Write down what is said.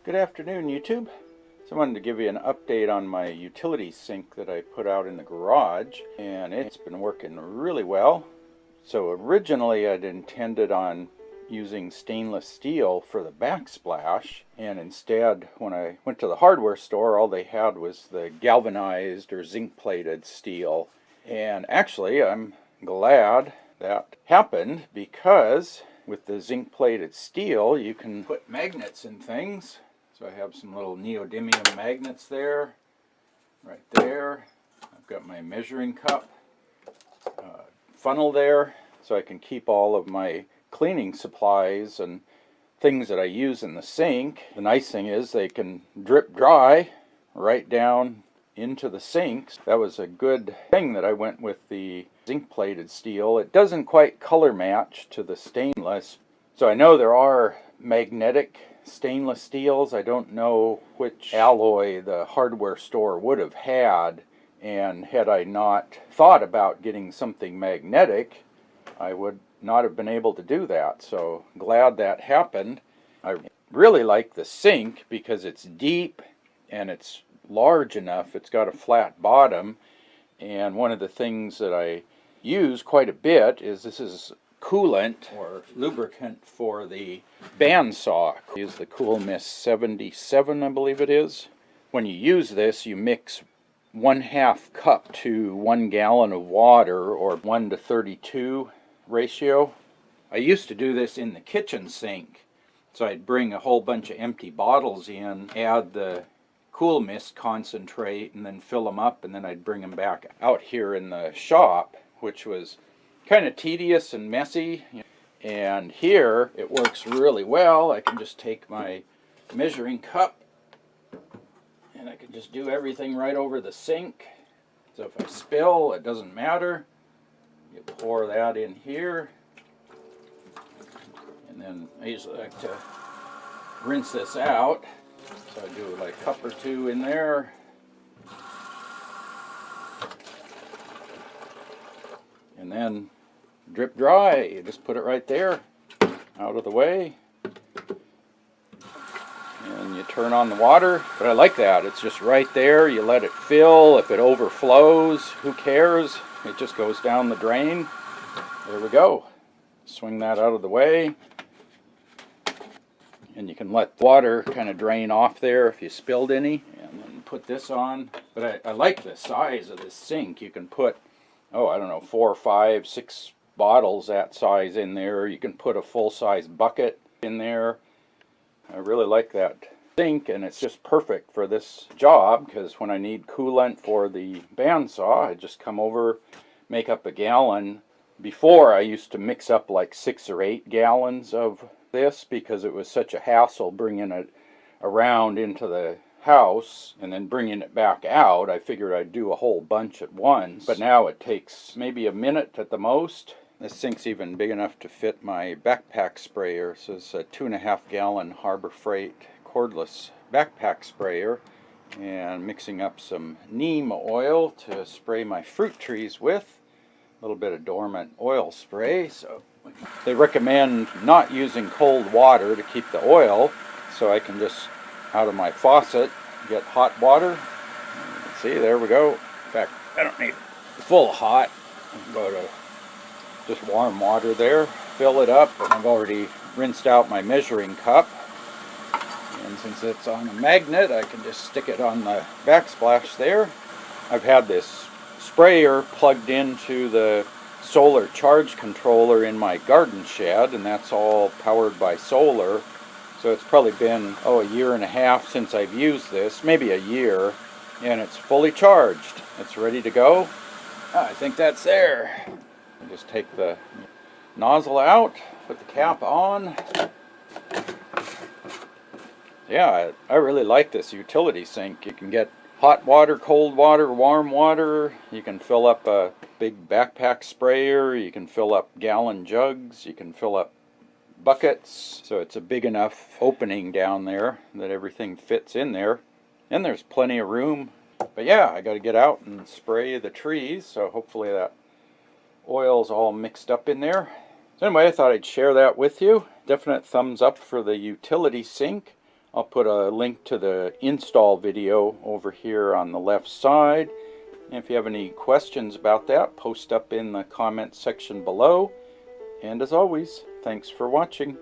Good afternoon, YouTube. So I wanted to give you an update on my utility sink that I put out in the garage, and it's been working really well. So originally I'd intended on using stainless steel for the backsplash, and instead when I went to the hardware store, all they had was the galvanized or zinc plated steel. And actually I'm glad that happened, because with the zinc plated steel you can put magnets in things. So I have some little neodymium magnets there, right there. I've got my measuring cup, funnel there, so I can keep all of my cleaning supplies and things that I use in the sink. The nice thing is they can drip dry right down into the sinks. That was a good thing that I went with the zinc plated steel. It doesn't quite color match to the stainless. So I know there are magnetic stainless steels. I don't know which alloy the hardware store would have had, and had I not thought about getting something magnetic, I would not have been able to do that. So glad that happened. I really like the sink because it's deep and it's large enough. It's got a flat bottom, and one of the things that I use quite a bit is this is coolant or lubricant for the bandsaw. Is the Coolant 77, I believe it is. When you use this, you mix 1/2 cup to 1 gallon of water, or 1:32 ratio. I used to do this in the kitchen sink, so I'd bring a whole bunch of empty bottles in, add the Cool Mist concentrate, and then fill them up, and then I'd bring them back out here in the shop, which was kind of tedious and messy. And here it works really well. I can just take my measuring cup and I can just do everything right over the sink. So if I spill, it doesn't matter. You pour that in here, and then I usually like to rinse this out. So I do like a cup or two in there. And then drip dry. You just put it right there, out of the way, and you turn on the water. But I like that. It's just right there. You let it fill. If it overflows, who cares? It just goes down the drain. There we go. Swing that out of the way. And you can let water kind of drain off there if you spilled any. And then put this on. But I like the size of this sink. You can put, oh, I don't know, 4, 5, 6 bottles that size in there. You can put a full-size bucket in there. I really like that sink, and it's just perfect for this job, because when I need coolant for the bandsaw, I just come over, make up a gallon. Before, I used to mix up like 6 or 8 gallons of this because it was such a hassle bringing it around into the house and then bringing it back out. I figured I'd do a whole bunch at once, but now it takes maybe a minute at the most. This sink's even big enough to fit my backpack sprayer. So it's a 2.5 gallon Harbor Freight cordless backpack sprayer, and mixing up some neem oil to spray my fruit trees with. A little bit of dormant oil spray. So they recommend not using cold water to keep the oil, so I can just, out of my faucet, get hot water. See, there we go. In fact, I don't need full hot. I can go to just warm water there, fill it up, and I've already rinsed out my measuring cup. And since it's on a magnet, I can just stick it on the backsplash there. I've had this sprayer plugged into the solar charge controller in my garden shed, and that's all powered by solar. So it's probably been, a year and a half since I've used this, maybe a year, and it's fully charged. It's ready to go. I think that's there. I just take the nozzle out, put the cap on. Yeah, I really like this utility sink. You can get hot water, cold water, warm water. You can fill up a big backpack sprayer. You can fill up gallon jugs. You can fill up buckets. So it's a big enough opening down there that everything fits in there. And there's plenty of room. But yeah, I got to get out and spray the trees, so hopefully that oil's all mixed up in there. So anyway, I thought I'd share that with you. Definite thumbs up for the utility sink. I'll put a link to the install video over here on the left side. And if you have any questions about that, post up in the comment section below. And as always, thanks for watching.